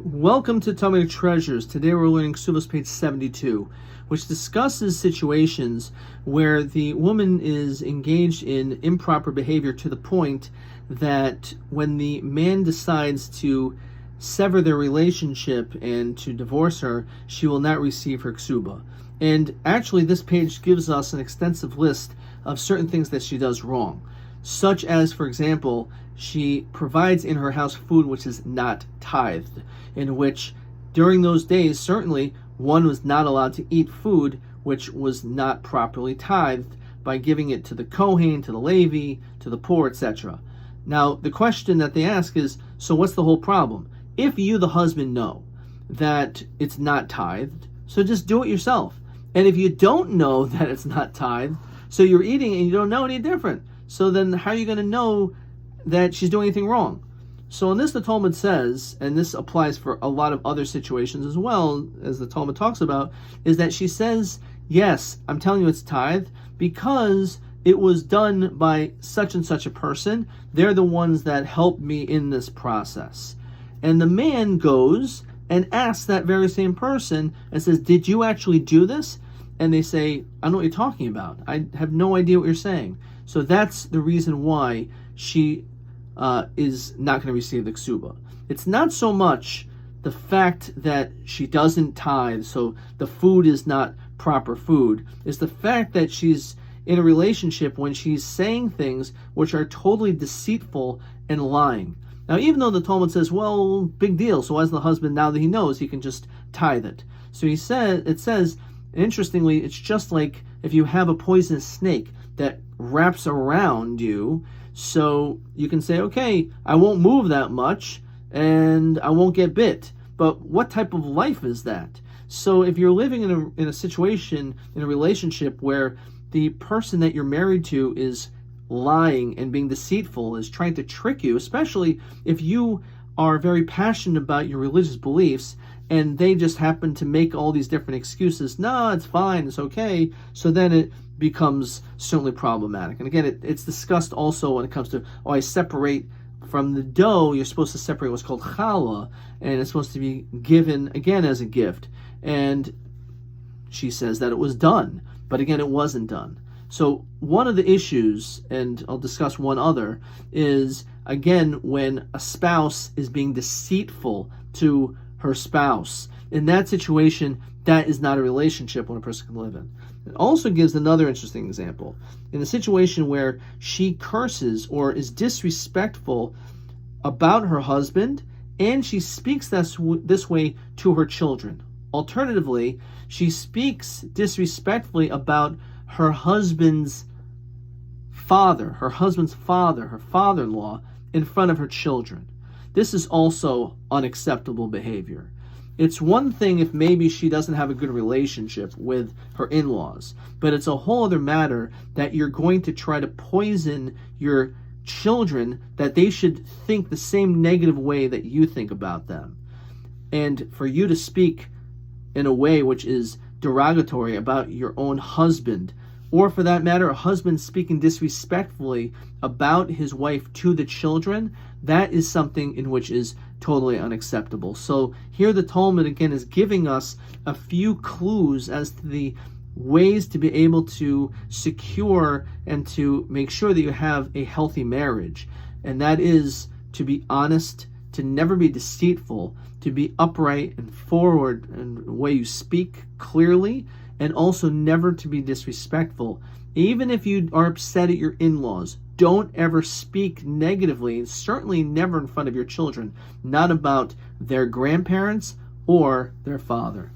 Welcome to Talmudic Treasures. Today we're learning Ketubot page 72, which discusses situations where the woman is engaged in improper behavior to the point that when the man decides to sever their relationship and to divorce her, she will not receive her Ketubot. And actually this page gives us an extensive list of certain things that she does wrong, such as, for example, she provides in her house food which is not tithed, in which during those days certainly one was not allowed to eat food which was not properly tithed by giving it to the Kohen, to the Levi, to the poor, etc. Now the question that they ask is, so what's the whole problem? If you, the husband, know that it's not tithed, so just do it yourself. And if you don't know that it's not tithed, so you're eating and you don't know any different, so then how are you going to know that she's doing anything wrong? So in this, the Talmud says, and this applies for a lot of other situations as well, as the Talmud talks about, is that she says, yes, I'm telling you it's tithe because it was done by such and such a person. They're the ones that helped me in this process. And the man goes and asks that very same person and says, did you actually do this? And they say, I know what you're talking about. I have no idea what you're saying. So that's the reason why she is not going to receive the Ketubot. It's not so much the fact that she doesn't tithe, so the food is not proper food. It's the fact that she's in a relationship when she's saying things which are totally deceitful and lying. Now, even though the Talmud says, well, big deal, so as the husband, now that he knows, he can just tithe it. So it says, interestingly, it's just like if you have a poisonous snake that wraps around you, so you can say, okay, I won't move that much and I won't get bit. But what type of life is that? So if you're living in a situation, in a relationship where the person that you're married to is lying and being deceitful, is trying to trick you, especially if you are very passionate about your religious beliefs and they just happen to make all these different excuses, no, it's fine, it's okay, so then it becomes certainly problematic. And again, it's discussed also when it comes to, I separate from the dough, you're supposed to separate what's called challah, and it's supposed to be given again as a gift. And she says that it was done, but again, it wasn't done. So one of the issues, and I'll discuss one other, is again when a spouse is being deceitful to her spouse. In that situation, that is not a relationship when a person can live in. It also gives another interesting example. In a situation where she curses or is disrespectful about her husband, and she speaks this way to her children. Alternatively, she speaks disrespectfully about her husband's father, her father-in-law, in front of her children. This is also unacceptable behavior. It's one thing if maybe she doesn't have a good relationship with her in-laws, but it's a whole other matter that you're going to try to poison your children, that they should think the same negative way that you think about them. And for you to speak in a way which is derogatory about your own husband, or for that matter, a husband speaking disrespectfully about his wife to the children, that is something in which is totally unacceptable. So here the Talmud again is giving us a few clues as to the ways to be able to secure and to make sure that you have a healthy marriage. And that is to be honest, to never be deceitful, to be upright and forward in the way you speak clearly, and also never to be disrespectful. Even if you are upset at your in-laws, don't ever speak negatively, certainly never in front of your children, not about their grandparents or their father.